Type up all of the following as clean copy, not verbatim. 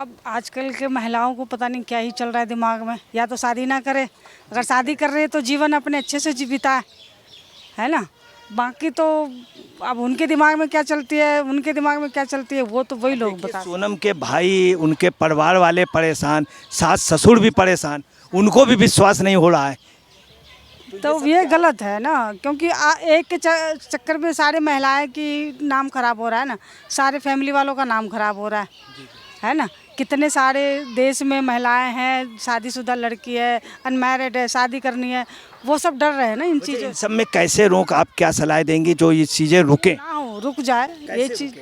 अब आजकल के महिलाओं को पता नहीं क्या ही चल रहा है दिमाग में, या तो शादी ना करे, अगर शादी कर रहे हैं तो जीवन अपने अच्छे से बिताए, है ना। बाकी तो अब उनके दिमाग में क्या चलती है, उनके दिमाग में क्या चलती है, वो तो वही लोग बता। सोनम के भाई, उनके परिवार वाले परेशान, सास ससुर भी परेशान, उनको भी विश्वास नहीं हो रहा है। तो ये गलत है ना, क्योंकि एक के चक्कर में सारे महिलाएं की नाम खराब हो रहा है ना, सारे फैमिली वालों का नाम खराब हो रहा है ना। कितने सारे देश में महिलाएं हैं, शादीशुदा लड़की है, अनमैरिड है, शादी करनी है, वो सब डर रहे हैं ना इन चीज़ों। इन सब में कैसे रोक, आप क्या सलाह देंगी जो ये चीज़ें रुके? ना हो, रुक जाए ये चीज़।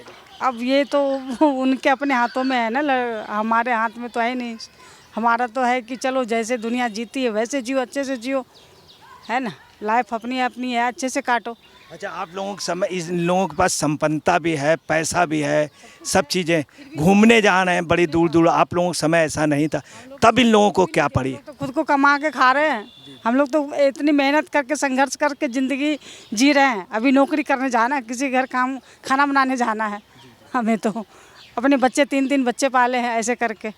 अब ये तो उनके अपने हाथों में है ना, हमारे हाथ में तो है नहीं। हमारा तो है कि चलो जैसे दुनिया जीती है वैसे जियो, अच्छे से जियो, है ना। लाइफ अपनी अपनी है, अच्छे से काटो। अच्छा, आप लोगों के समय, इन लोगों के पास संपन्नता भी है, पैसा भी है, सब चीज़ें, घूमने जा रहे हैं बड़ी दूर दूर, आप लोगों के समय ऐसा नहीं था, तब इन लोगों को क्या पड़ी? तो खुद को कमा के खा रहे हैं, हम लोग तो इतनी मेहनत करके संघर्ष करके ज़िंदगी जी रहे हैं। अभी नौकरी करने जाना है, किसी घर काम खाना बनाने जाना है हमें, तो अपने बच्चे 3-3 बच्चे पाले हैं ऐसे करके।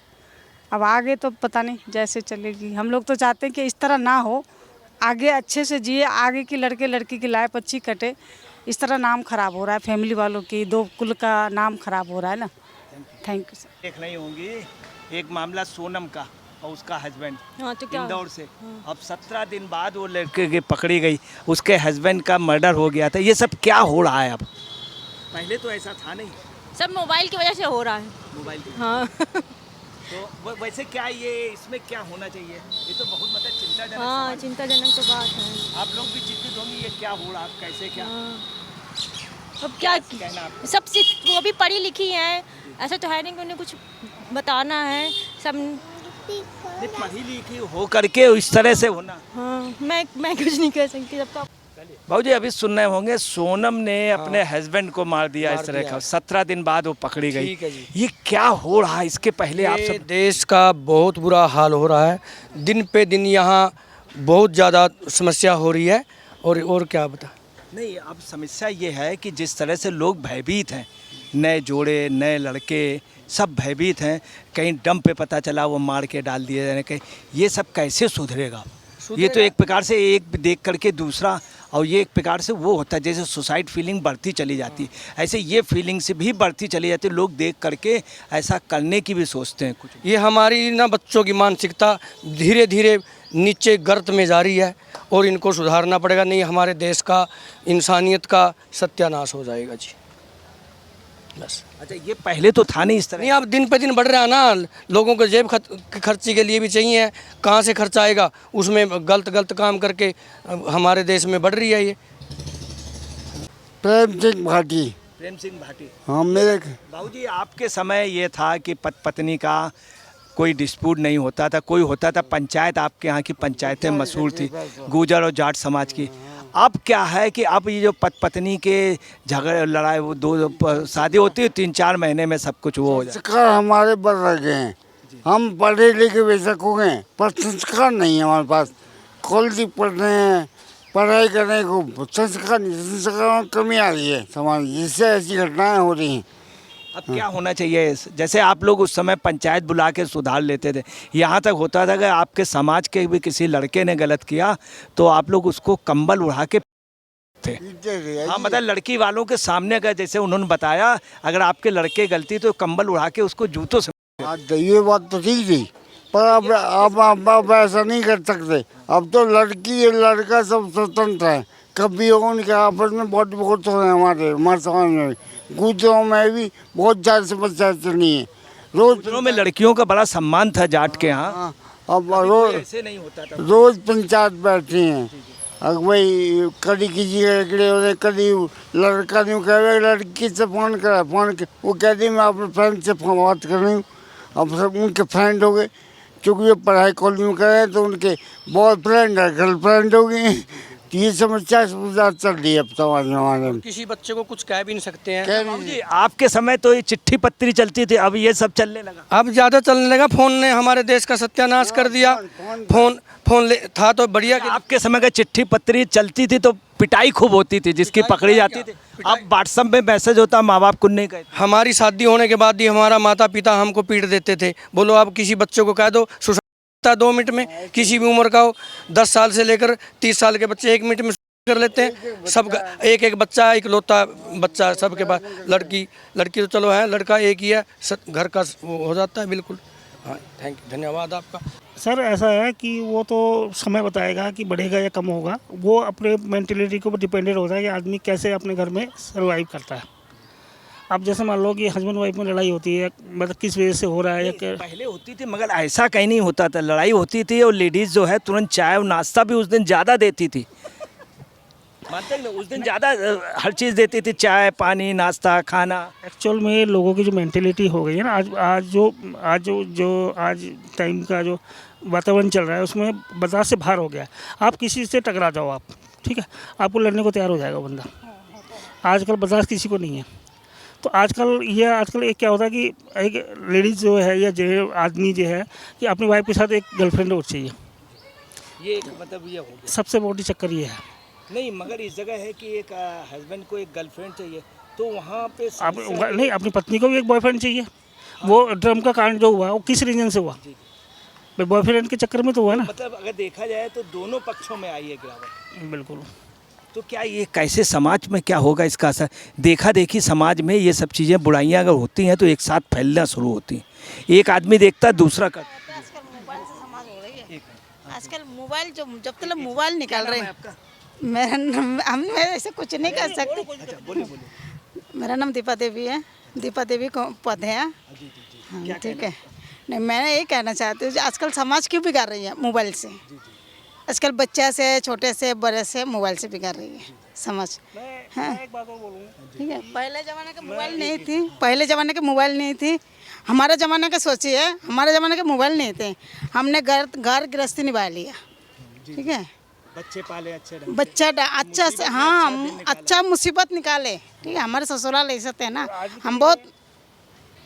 अब आगे तो पता नहीं जैसे चलेगी। हम लोग तो चाहते हैं कि इस तरह ना हो, आगे अच्छे से जिए, आगे की लड़के लड़की की लाइफ अच्छी कटे। इस तरह नाम खराब हो रहा है, फैमिली वालों की, 2 कुल का नाम खराब हो रहा है ना। Thank you sir. देख रही होंगी एक मामला सोनम का और उसका हस्बैंड, हाँ तो क्या इंदौर से। अब 17 दिन बाद वो लड़के की पकड़ी गई, उसके हस्बैंड का मर्डर हो गया था। ये सब क्या हो रहा है अब? पहले तो ऐसा था नहीं, सब मोबाइल की वजह से हो रहा है। मोबाइल की। हाँ तो वैसे क्या ये इसमें क्या होना चाहिए? ये तो बहुत मतलब चिंताजनक हाँ सवाल है। चिंताजनक तो बात है। आप लोग भी चिंतित होंगे, ये क्या हो रहा है, कैसे क्या हाँ। अब क्या कहना आपका? सब वो भी पढ़ी लिखी हैं, ऐसा तो है नहीं कि उन्हें कुछ बताना है सब। नहीं, पढ़ी लिखी हो करके इस तरह से होना। हाँ मैं कुछ नहीं कह सकती जब तक। भाऊ जी, अभी सुन रहे होंगे सोनम ने अपने हस्बैंड को मार दिया इस तरह का, 17 दिन बाद वो पकड़ी गई। ठीक है जी। ये क्या हो रहा है? इसके पहले आप ये सब देश का बहुत बुरा हाल हो रहा है, दिन पे दिन यहाँ बहुत ज़्यादा समस्या हो रही है। और क्या बता। नहीं, अब समस्या ये है कि जिस तरह से लोग भयभीत हैं, नए जोड़े, नए लड़के सब भयभीत हैं। कहीं डंप पे पता चला वो मार के डाल दिए जाने, कहीं ये सब कैसे सुधरेगा? ये तो एक प्रकार से एक देख करके दूसरा, और ये एक प्रकार से वो होता है जैसे सुसाइड फीलिंग बढ़ती चली जाती है, ऐसे ये फीलिंग से भी बढ़ती चली जाती है। लोग देख करके ऐसा करने की भी सोचते हैं कुछ। ये हमारी ना बच्चों की मानसिकता धीरे धीरे नीचे गर्त में जा रही है और इनको सुधारना पड़ेगा, नहीं हमारे देश का, इंसानियत का सत्यानाश हो जाएगा जी, बस। अच्छा, ये पहले तो था नहीं इस तरह? नहीं, अब दिन पे दिन बढ़ रहा है ना, लोगों को जेब खर्ची के लिए भी चाहिए, कहाँ से खर्च आएगा, उसमें गलत काम करके हमारे देश में बढ़ रही है ये। प्रेम सिंह भाटी। प्रेम सिंह भाटी। हाँ मेरे। बाबूजी, आपके समय ये था कि पत्नी का कोई डिस्प्यूट नहीं होता था, कोई होता था पंचायत, आपके यहाँ की पंचायतें मशहूर थी गुर्जर और जाट समाज की। अब क्या है कि अब ये जो पत्नी के झगड़े लड़ाई, वो 2 शादी होती है 3-4 महीने में सब कुछ वो हो जाता है। संस्कार हमारे बढ़ रहे हैं, हम पढ़े लिखे बेशक हो गए पर संस्कार नहीं है हमारे पास। कॉलेज पढ़ रहे हैं, पढ़ाई करने को संस्कार नहीं, संस्कार में कमी आ रही है समाज, जिससे ऐसी घटनाएं हो रही हैं। अब क्या होना चाहिए? जैसे आप लोग उस समय पंचायत बुला के सुधार लेते थे, यहाँ तक होता था कि आपके समाज के भी किसी लड़के ने गलत किया तो आप लोग उसको कंबल उड़ा के थे। हाँ, मतलब लड़की वालों के सामने, अगर जैसे उन्होंने बताया, अगर आपके लड़के गलती तो कंबल उड़ा के उसको जूतों से। ये बात तो ठीक थी, पर अब ऐसा नहीं कर सकते। अब तो लड़की लड़का सब स्वतंत्र है, कभी उनके आपस में बहुत हो रहे हैं हमारे समाज में। गुजरों में भी बहुत ज़्यादा समस्या चली है। रोज में लड़कियों का बड़ा सम्मान था जाट के यहाँ। अब रोज ऐसे नहीं होता था। रोज पंचायत बैठती हैं, अब वही कभी किसी लड़के कभी लड़का नहीं कह, लड़की से फ़ोन करा, फ़ोन के वो कहती मैं अपने फ्रेंड से बात कर रही हूँ। अब सब उनके फ्रेंड हो गए, क्योंकि वो पढ़ाई कॉलेज में कर रहे हैं तो उनके बॉयफ्रेंड है गर्लफ्रेंड हो गई। तो ये समस्या चल रही है अब समाज में हमारे में। किसी बच्चे को कुछ कह भी नहीं सकते हैं। जी, आपके समय तो ये चिट्ठी पत्री चलती थी, अब ये सब चलने लगा। अब ज़्यादा चलने लगा, फ़ोन ने हमारे देश का सत्यानाश कर दिया। फोन था तो बढ़िया। आपके समय का चिट्ठी पत्री चलती थी तो पिटाई खूब होती थी, जिसकी पकड़ी जाती थी। अब व्हाट्सएप में मैसेज होता, माँ बाप कुछ नहीं कहते। हमारी शादी होने के बाद ही हमारा माता पिता हमको पीट देते थे। बोलो आप किसी बच्चे को कह दो सुसाइड 2 मिनट में, किसी भी उम्र का हो, 10 साल से लेकर 30 साल के बच्चे 1 मिनट में कर लेते हैं। सब एक एक बच्चा, इकलौता बच्चा सबके पास। लड़की तो चलो है, लड़का एक ही है, घर का हो जाता है। बिल्कुल, हाँ, थैंक यू, धन्यवाद आपका। सर ऐसा है कि वो तो समय बताएगा कि बढ़ेगा या कम होगा, वो अपने मेंटेलिटी के ऊपर डिपेंडेंट होता है कि आदमी कैसे अपने घर में सर्वाइव करता है। अब जैसे मान लो कि हस्बैंड वाइफ में लड़ाई होती है, मतलब किस वजह से हो रहा है या पहले होती थी, मगर ऐसा कहीं नहीं होता था। लड़ाई होती थी और लेडीज़ जो है तुरंत चाय और नाश्ता भी उस दिन ज़्यादा देती थी। मानते हैं ना, उस दिन ज़्यादा हर चीज़ देती थी, चाय पानी नाश्ता खाना। एक्चुअल में लोगों की जो मेंटेलिटी हो गई है ना, आज टाइम का जो वातावरण चल रहा है उसमें बर्दाश्त से बाहर हो गया है। आप किसी से टकरा जाओ आप, ठीक है, आपको लड़ने को तैयार हो जाएगा बंदा। आजकल बर्दाश्त किसी को नहीं है। तो आजकल एक क्या होता है कि एक लेडीज़ जो है या जो आदमी जो है कि अपनी वाइफ के साथ एक गर्लफ्रेंड और चाहिए। ये मतलब ये हो गया। सबसे बड़ी चक्कर ये है। नहीं, मगर इस जगह है कि एक हस्बैंड को एक गर्लफ्रेंड चाहिए, तो वहाँ पे नहीं, अपनी पत्नी को भी एक बॉयफ्रेंड चाहिए। वो ड्रम का कांड जो हुआ वो किस रीजन से हुआ? भाई बॉयफ्रेंड के चक्कर में तो हुआ ना। मतलब अगर देखा जाए तो दोनों पक्षों में आई है गिरावट। बिल्कुल। तो क्या ये कैसे समाज में क्या होगा इसका असर? देखा देखी समाज में ये सब चीज़ें बुराइयां अगर होती हैं तो एक साथ फैलना शुरू होती हैं। एक आदमी देखता है दूसरा करता है। आजकल मोबाइल से समाज हो रही है। आजकल मोबाइल जब तक मोबाइल निकाल रहे हैं। मेरा नाम मैं ऐसे कुछ नहीं कर सकते। बोलिए। मेरा नाम दीपा देवी है। दीपा देवी को पद है। हाँ, ठीक है। नहीं, मैं यही कहना चाहती हूँ आजकल समाज क्यों बिगाड़ रही है मोबाइल से। आजकल बच्चा से छोटे से बड़े से मोबाइल से बिगाड़ रही है समझ। हाँ, ठीक है। पहले ज़माने के मोबाइल नहीं थी, पहले ज़माने के मोबाइल नहीं थी। हमारे ज़माने के सोचिए, हमारे ज़माने के मोबाइल नहीं थे। हमने घर गृहस्थी निभा लिया, ठीक है। बच्चे पाले अच्छे ढंग से। बच्चा अच्छा से, हाँ, अच्छा मुसीबत निकाले, ठीक है। हमारे ससुराल ऐसे थे ना, हम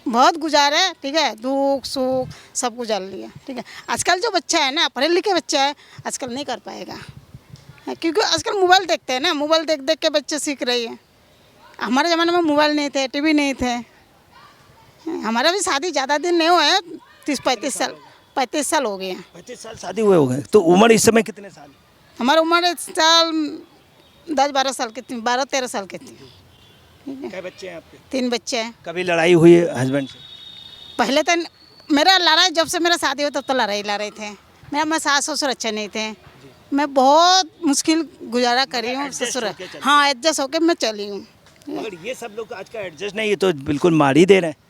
बहुत गुजारे, ठीक है। दुख सुख सब गुजार लिया, ठीक है। आजकल जो बच्चा है ना, पढ़े लिखे बच्चा है, आजकल नहीं कर पाएगा, क्योंकि आजकल मोबाइल देखते हैं ना। मोबाइल देख देख के बच्चे सीख रही है। हमारे ज़माने में मोबाइल नहीं थे, टीवी नहीं थे। हमारा भी शादी ज़्यादा दिन नहीं हुआ है, 35 साल हो गए हैं। 25 साल शादी हुए हो गए। तो उम्र इस समय कितने साल? हमारी उम्र इस साल 10-12 साल की थी, 12-13 साल की थी। क्या बच्चे हैं आपके? 3 बच्चे हैं। कभी लड़ाई हुई है हस्बैंड से? पहले तो मेरा लड़ाई, जब से मेरा शादी हुआ तब तो लड़ाई थे। मेरा सास ससुर अच्छे नहीं थे। मैं बहुत मुश्किल गुजारा करी हूँ ससुर। हाँ, एडजस्ट होके मैं चली हूँ। मगर ये सब लोग आज का एडजस्ट नहीं, ये तो बिल्कुल मार ही दे रहे हैं।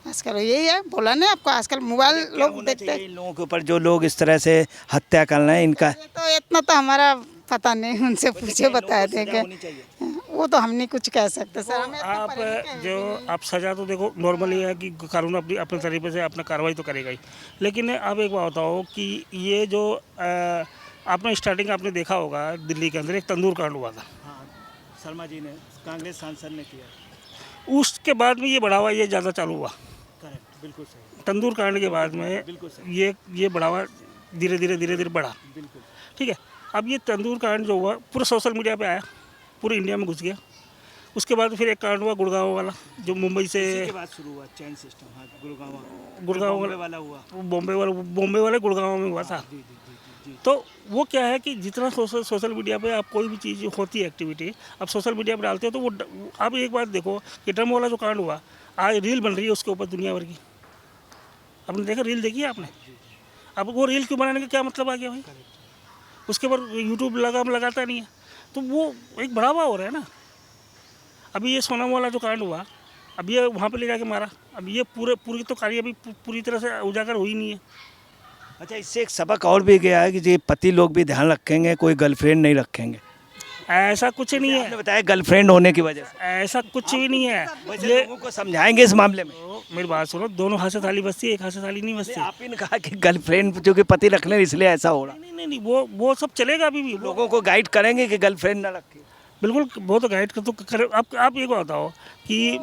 आजकल यही है, बोला नहीं आपको, आजकल मोबाइल लोग देखते हैं। इन लोगों के ऊपर जो लोग इस तरह से हत्या कर रहे हैं, इनका तो इतना तो हमारा पता नहीं, उनसे पूछे बताए थे कि वो तो हम नहीं कुछ कह सकते सर। आप सजा तो देखो नॉर्मली है कि कानून अपने तरीके से अपना कार्रवाई तो करेगा ही। लेकिन अब एक बात बताओ कि ये जो आपने स्टार्टिंग आपने देखा होगा दिल्ली के अंदर एक तंदूर कांड हुआ था। शर्मा जी ने, कांग्रेस सांसद ने किया। उसके बाद में ये बढ़ावा ये ज़्यादा चालू हुआ। करेक्ट, बिल्कुल सही। तंदूर कांड के बाद में ये बढ़ावा धीरे धीरे बढ़ा, बिल्कुल ठीक है। अब ये तंदूर कांड जो हुआ पूरा सोशल मीडिया पे आया, पूरे इंडिया में घुस गया। उसके बाद फिर एक कांड हुआ गुड़गांव वाला, जो मुंबई से के बाद शुरू हुआ चैन सिस्टम। हाँ, गुड़गांव वाला हुआ, बॉम्बे वाले गुड़गांव में हुआ था। तो वो क्या है कि जितना सोशल मीडिया पे आप कोई भी चीज़ होती है एक्टिविटी, अब सोशल मीडिया पे डालते हो तो वो अब एक बात देखो कि ड्रम वाला जो कांड हुआ, आज रील बन रही है उसके ऊपर दुनिया भर की। आपने देखा, रील देखी है आपने? अब वो रील क्यों बनाने का क्या मतलब आ गया भाई? उसके ऊपर यूट्यूब लगाता नहीं है, तो वो एक बढ़ावा हो रहा है ना। अभी ये सोनम वाला जो कांड हुआ, अब ये वहाँ पे ले जाके मारा। अब ये पूरी तो कहानी अभी पूरी तरह से उजागर हुई नहीं है। अच्छा, इससे एक सबक और भी गया है कि ये पति लोग भी ध्यान रखेंगे, कोई गर्लफ्रेंड नहीं रखेंगे। ऐसा कुछ नहीं है। आपने बताया गर्लफ्रेंड होने की वजह से। ऐसा कुछ भी नहीं है। ये लोगों को समझाएंगे इस मामले में। मेरी बात सुनो, दोनों हाथ से ताली बजती है, एक हाथ से ताली नहीं बजती। आप ही ने कहा कि गर्लफ्रेंड जो कि पति रख लें इसलिए ऐसा हो रहा। नहीं, वो सब चलेगा अभी भी। लोगों को गाइड करेंगे कि गर्लफ्रेंड ना रखें। बिल्कुल वो तो गाइड कर तो करे। आप ये बताओ कि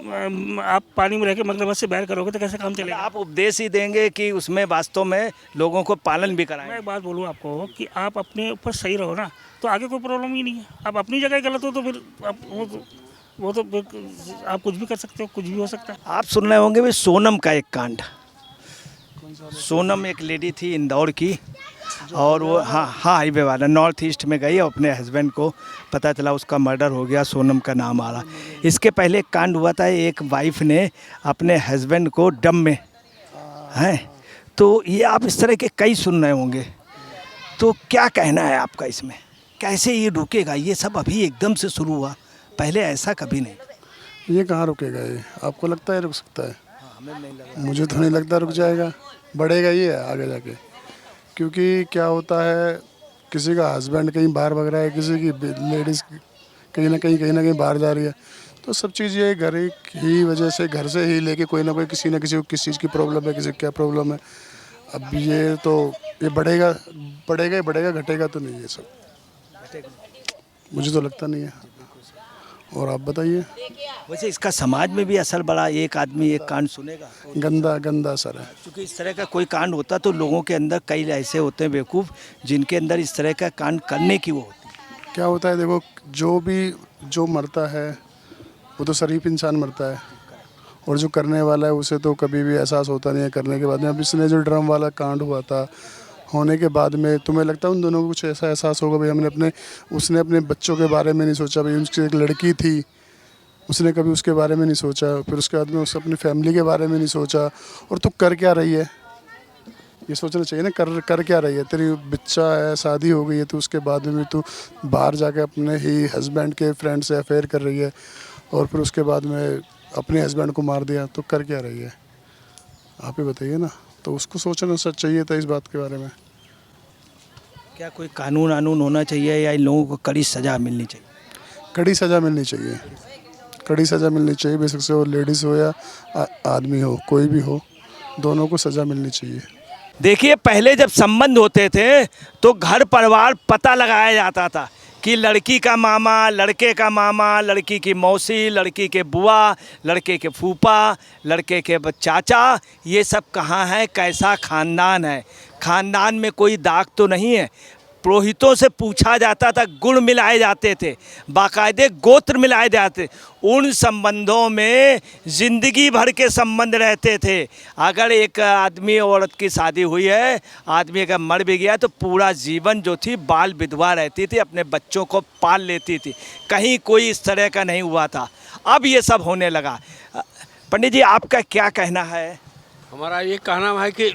आप पानी में रह के मगरमच्छ से बैर करोगे तो कैसे काम चलेगा? आप उपदेश ही देंगे कि उसमें वास्तव में लोगों को पालन भी मैं कराएं? एक बात बोलूँ आपको कि आप अपने ऊपर सही रहो ना, तो आगे कोई प्रॉब्लम ही नहीं है। आप अपनी जगह गलत हो तो फिर आप वो तो आप कुछ भी कर सकते हो, कुछ भी हो सकता है। आप सुन रहे होंगे भी सोनम का एक कांड। सोनम एक लेडी थी इंदौर की, और वो हाँ हाईवे वाला नॉर्थ ईस्ट में गई, अपने हस्बैंड को पता चला उसका मर्डर हो गया, सोनम का नाम आ रहा। इसके पहले एक कांड हुआ था, एक वाइफ ने अपने हस्बैंड को डम में हैं, तो ये आप इस तरह के कई सुन रहे होंगे, तो क्या कहना है आपका इसमें? कैसे ये रुकेगा? ये सब अभी एकदम से शुरू हुआ, पहले ऐसा कभी नहीं। ये कहाँ रुकेगा? ये आपको लगता है रुक सकता है? मुझे तो नहीं लगता रुक जाएगा, बढ़ेगा ही है आगे जाके। क्योंकि क्या होता है, किसी का हस्बैंड कहीं बाहर भग रहा है, किसी की लेडीज़ कहीं ना कहीं बाहर जा रही है, तो सब चीज़ ये घर ही वजह से, घर से ही लेके कोई ना कोई किसी न किसी को किस चीज़ की प्रॉब्लम है, किसी को क्या प्रॉब्लम है। अब ये तो ये बढ़ेगा ही बढ़ेगा, घटेगा तो नहीं ये सब, मुझे तो लगता नहीं है। और आप बताइए? वैसे इसका समाज में भी असर बड़ा, एक आदमी एक कांड सुनेगा, गंदा असर है। क्योंकि इस तरह का कोई कांड होता तो लोगों के अंदर कई ऐसे होते हैं बेवकूफ़, जिनके अंदर इस तरह का कांड करने की वो होती है। क्या होता है, देखो जो मरता है वो तो शरीफ इंसान मरता है, और जो करने वाला है उसे तो कभी भी एहसास होता नहीं है करने के बाद में। अब इसने जो ड्रम वाला कांड हुआ था, होने के बाद में तुम्हें लगता है उन दोनों को कुछ ऐसा एहसास होगा भाई उसने अपने बच्चों के बारे में नहीं सोचा, भाई उसकी एक लड़की थी, उसने कभी उसके बारे में नहीं सोचा, फिर उसके बाद में उसने अपनी फैमिली के बारे में नहीं सोचा। और तू कर क्या रही है, ये सोचना चाहिए ना, कर क्या रही है? तेरी बच्चा है, शादी हो गई है, तो उसके बाद में भी तू बाहर जाके अपने ही हस्बैंड के फ्रेंड से अफेयर कर रही है, और फिर उसके बाद में अपने हस्बैंड को मार दिया, तो कर क्या रही है? आप ही बताइए ना। तो उसको सोचना चाहिए था इस बात के बारे में। क्या कोई कानून होना चाहिए, या इन लोगों को कड़ी सज़ा मिलनी चाहिए? कड़ी सज़ा मिलनी चाहिए, कड़ी सज़ा मिलनी चाहिए, बेशक से वो लेडीज़ हो या आदमी हो, कोई भी हो, दोनों को सज़ा मिलनी चाहिए। देखिए, पहले जब संबंध होते थे तो घर परिवार पता लगाया जाता था कि लड़की का मामा, लड़के का मामा, लड़की की मौसी, लड़की के बुआ, लड़के के फूफा, लड़के के चाचा, ये सब कहाँ है, कैसा ख़ानदान है, ख़ानदान में कोई दाग तो नहीं है। पुरोहितों से पूछा जाता था, गुण मिलाए जाते थे, बाकायदे गोत्र मिलाए जाते। उन संबंधों में ज़िंदगी भर के संबंध रहते थे। अगर एक आदमी औरत की शादी हुई है, आदमी अगर मर भी गया तो पूरा जीवन जो थी बाल विधवा रहती थी, अपने बच्चों को पाल लेती थी, कहीं कोई इस तरह का नहीं हुआ था। अब ये सब होने लगा। पंडित जी, आपका क्या कहना है? हमारा ये कहना है कि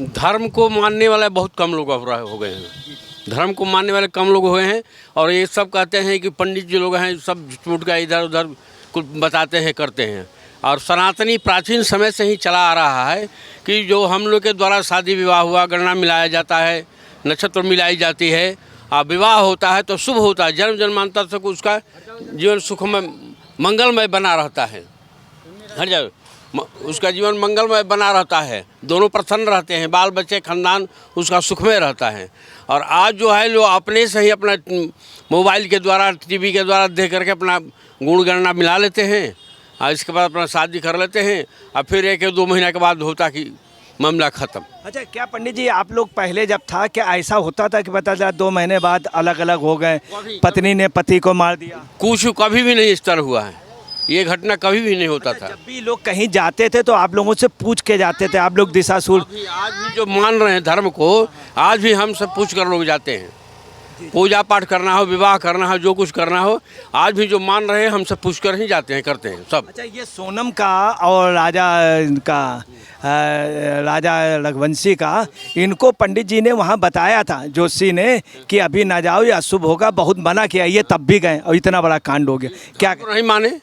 धर्म को मानने वाले बहुत कम लोग हो गए हैं, धर्म को मानने वाले कम लोग हुए हैं। और ये सब कहते हैं कि पंडित जी लोग हैं, सब झूठ का इधर उधर कुछ बताते हैं, करते हैं। और सनातनी प्राचीन समय से ही चला आ रहा है कि जो हम लोग के द्वारा शादी विवाह हुआ, गणना मिलाया जाता है, नक्षत्र मिलाई जाती है, और विवाह होता है तो शुभ होता है, जन्म जन्मांतर तक उसका जीवन सुखमय मंगलमय बना रहता है। हर जगह उसका जीवन मंगलमय बना रहता है, दोनों प्रसन्न रहते हैं, बाल बच्चे खानदान उसका सुखमय रहता है। और आज जो है लोग अपने से ही अपना मोबाइल के द्वारा, टीवी के द्वारा देख करके अपना गुण गणना मिला लेते हैं, और इसके बाद अपना शादी कर लेते हैं, और फिर 1-2 महीना के बाद होता कि मामला ख़त्म। अच्छा, क्या पंडित जी, आप लोग पहले जब था, क्या ऐसा होता था कि पता चला 2 महीने बाद अलग अलग हो गए, पत्नी ने पति को मार दिया? कुछ कभी भी नहीं इस तरह हुआ है, ये घटना कभी भी नहीं होता था। जब भी लोग कहीं जाते थे तो आप लोगों से पूछ के जाते थे, आप लोग दिशाशूल। आज भी जो मान रहे हैं धर्म को, आज भी हम सब पूछ कर लोग जाते हैं। पूजा पाठ करना हो, विवाह करना हो, जो कुछ करना हो, आज भी जो मान रहे हैं हम सब पूछ कर ही जाते हैं, करते हैं सब। अच्छा, ये सोनम का और राजा रघुवंशी का, इनको पंडित जी ने वहाँ बताया था, जोशी ने, कि अभी ना जाओ, ये अशुभ होगा, बहुत मना किया, ये तब भी गए और इतना बड़ा कांड हो गया। क्या नहीं माने?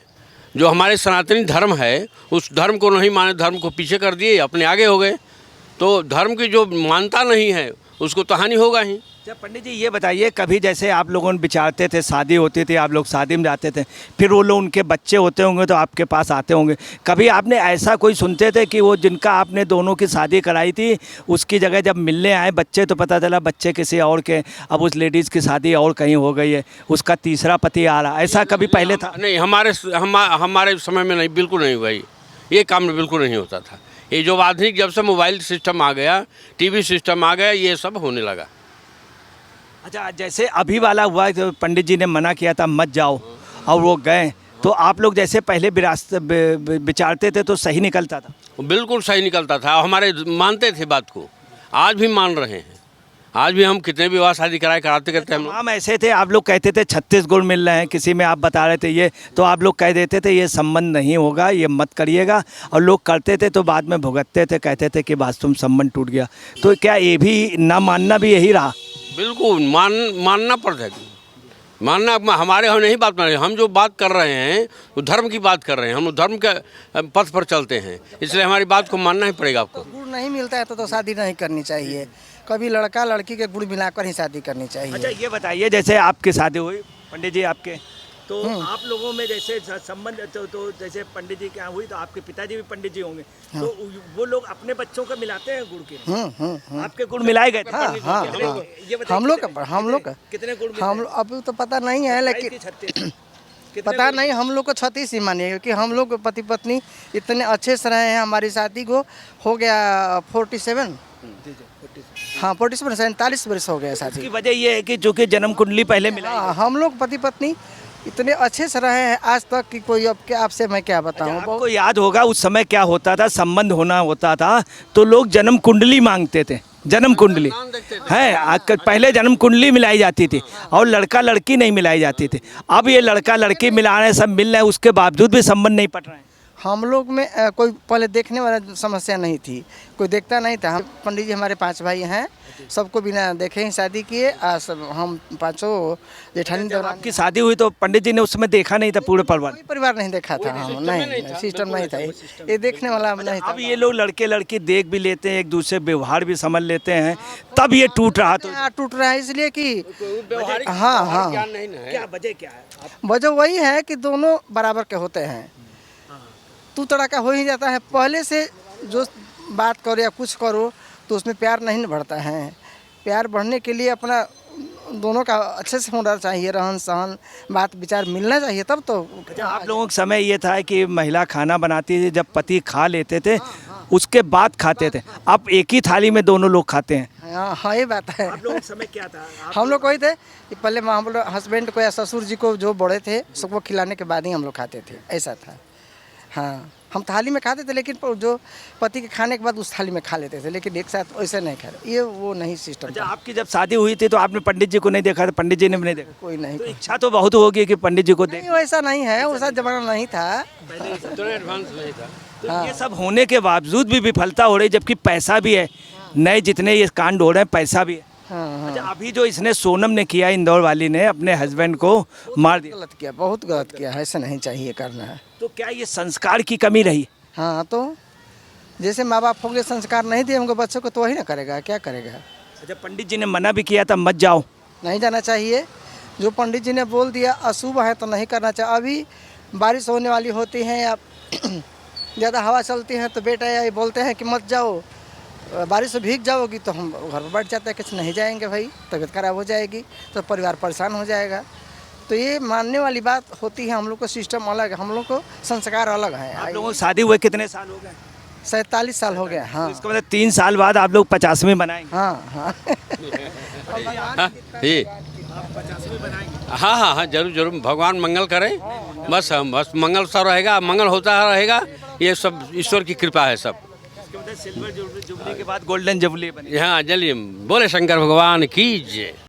जो हमारे सनातनी धर्म है उस धर्म को नहीं माने, धर्म को पीछे कर दिए, अपने आगे हो गए। तो धर्म की जो मानता नहीं है उसको तो हानि होगा ही। जब पंडित जी ये बताइए, कभी जैसे आप लोगों ने विचारते थे, शादी होती थी, आप लोग शादी में जाते थे, फिर वो लोग उनके बच्चे होते होंगे तो आपके पास आते होंगे, कभी आपने ऐसा कोई सुनते थे कि वो जिनका आपने दोनों की शादी कराई थी उसकी जगह जब मिलने आए बच्चे तो पता चला बच्चे किसी और के, अब उस लेडीज़ की शादी और कहीं हो गई है, उसका तीसरा पति आ रहा, ऐसा कभी पहले था? नहीं, हमारे समय में नहीं, बिल्कुल नहीं हुआ ये काम बिल्कुल नहीं होता था। ये जो आधुनिक जब से मोबाइल सिस्टम आ गया, टीवी सिस्टम आ गया, ये सब होने लगा। अच्छा, जैसे अभी वाला हुआ तो पंडित जी ने मना किया था मत जाओ और वो गए, तो आप लोग जैसे पहले विचारते थे तो सही निकलता था? बिल्कुल सही निकलता था, हमारे मानते थे बात को, आज भी मान रहे हैं। आज भी हम कितने विवाह शादी कराते करते हम लोग। हम ऐसे थे, आप लोग कहते थे 36 गुण मिल रहे हैं, किसी में आप बता रहे थे ये, तो आप लोग कह देते थे ये संबंध नहीं होगा, ये मत करिएगा, और लोग करते थे तो बाद में भुगतते थे, कहते थे कि वास्तव में संबंध टूट गया। तो क्या ये भी ना मानना भी यही रहा? बिल्कुल मानना पड़ता है, मानना। हमारे हम नहीं बात मान रहे, हम जो बात कर रहे हैं वो धर्म की बात कर रहे हैं, हम धर्म के पथ पर चलते हैं, इसलिए हमारी बात को मानना ही पड़ेगा आपको। गुण नहीं मिलता है तो शादी नहीं करनी चाहिए, कभी लड़का लड़की के गुण मिलाकर ही शादी करनी चाहिए। अच्छा, ये बताइए, जैसे आपकी शादी हुई पंडित जी आपके, तो आप लोगों में जैसे संबंध तो जैसे पंडित जी के यहाँ हुई तो आपके पिताजी भी पंडित जी होंगे, तो वो लोग अपने बच्चों को मिलाते हैं गुड़ के? आपके गुड़ मिलाए गए थे? हम लोग कितने गुड़? हम अब तो पता नहीं है, लेकिन पता नहीं, हम लोग को 36 ही मानिए, क्योंकि हम लोग पति पत्नी इतने अच्छे से रहे हैं। हमारी शादी को हो गया 47, हाँ 47 47 वर्ष हो गया शादी। की वजह ये है कि जो कि जन्म कुंडली पहले मिला, हम लोग पति पत्नी इतने अच्छे से रहे हैं आज तक कि कोई अब क्या आपसे मैं क्या बताऊं। आपको याद होगा उस समय क्या होता था, संबंध होना होता था तो लोग जन्म कुंडली मांगते थे, जन्म कुंडली है, पहले जन्म कुंडली मिलाई जाती थी और लड़का लड़की नहीं मिलाई जाती थी। अब ये लड़का लड़की मिला रहे, सब मिल रहे हैं, उसके बावजूद भी संबंध नहीं पट रहे हैं। हम लोग में कोई पहले देखने वाला समस्या नहीं थी, कोई देखता नहीं था। हम पंडित जी हमारे 5 भाई हैं, सबको बिना देखे ही शादी किए। सब हम 5 जेठानी दौरान आपकी शादी हुई तो पंडित जी ने उस समय देखा नहीं था पूरे परिवार? कोई परिवार नहीं देखा था, हम नहीं, सिस्टम नहीं था, ये देखने वाला नहीं था। अब ये लोग लड़के लड़की देख भी लेते हैं, एक दूसरे व्यवहार भी समझ लेते हैं, तब ये टूट रहा। तो टूट रहा है इसलिए कि हाँ, क्या वजह क्या है? वजह वही है कि दोनों बराबर के होते हैं, तू तड़का हो ही जाता है। पहले से जो बात करो या कुछ करो तो उसमें प्यार नहीं बढ़ता है। प्यार बढ़ने के लिए अपना दोनों का अच्छे से होना चाहिए, रहन सहन बात विचार मिलना चाहिए, तब तो। आप लोगों का समय ये था कि महिला खाना बनाती थी, जब पति खा लेते थे उसके बाद खाते थे, अब एक ही थाली में दोनों लोग खाते हैं। हाँ ये बात है। आप लोगों के समय क्या था? हम लोग वही थे कि पहले हम लोग हस्बैंड को या ससुर जी को जो बड़े थे सबको खिलाने के बाद ही हम लोग खाते थे, ऐसा था। हाँ, हम थाली में खाते थे, लेकिन जो पति के खाने के बाद उस थाली में खा लेते थे, लेकिन एक साथ वैसे नहीं खा रहे, ये वो नहीं सिस्टम। अच्छा, आपकी जब शादी हुई थी तो आपने पंडित जी को नहीं देखा था? पंडित जी ने भी नहीं देखा? कोई नहीं। तो इच्छा तो बहुत होगी कि पंडित जी को देख। वैसा नहीं है, वैसा जमाना नहीं था, एडवांस नहीं था। तो ये सब होने के बावजूद भी विफलता हो रही, जबकि पैसा भी है, नए जितने ये कांड हो रहे हैं पैसा भी है। अच्छा, अभी जो इसने सोनम ने किया, इंदौर वाली ने अपने हस्बैंड को मार दिया, गलत किया, बहुत गलत किया है, ऐसा नहीं चाहिए करना है। तो क्या ये संस्कार की कमी रही? हाँ, तो जैसे माँ बाप होंगे संस्कार नहीं दिए होंगे बच्चों को तो वही ना करेगा, क्या करेगा। अच्छा, पंडित जी ने मना भी किया था मत जाओ? नहीं जाना चाहिए, जो पंडित जी ने बोल दिया अशुभ है तो नहीं करना चाहिए। अभी बारिश होने वाली होती है या ज़्यादा हवा चलती है तो बेटा ये बोलते हैं कि मत जाओ, बारिश से भीग जाओगी, तो हम घर पर बैठ जाते हैं कि नहीं जाएंगे भाई, तबीयत खराब हो जाएगी, तो परिवार परेशान हो जाएगा। तो ये मानने वाली बात होती है, हम लोग को सिस्टम अलग है, हम लोग को संस्कार अलग है। आप लोगों की शादी हुए कितने साल हो गए? 47 साल हो गया। हाँ, इसका मतलब 3 साल बाद आप लोग 50वीं बनाएंगे? हाँ हाँ हाँ, जरूर जरूर, भगवान मंगल करें, बस हम बस मंगल सा रहेगा, मंगल होता रहेगा, ये सब ईश्वर की कृपा है सब। सिल्वर जुबली के बाद गोल्डन जुबली बनी। हाँ, चलिए बोले शंकर भगवान की जय।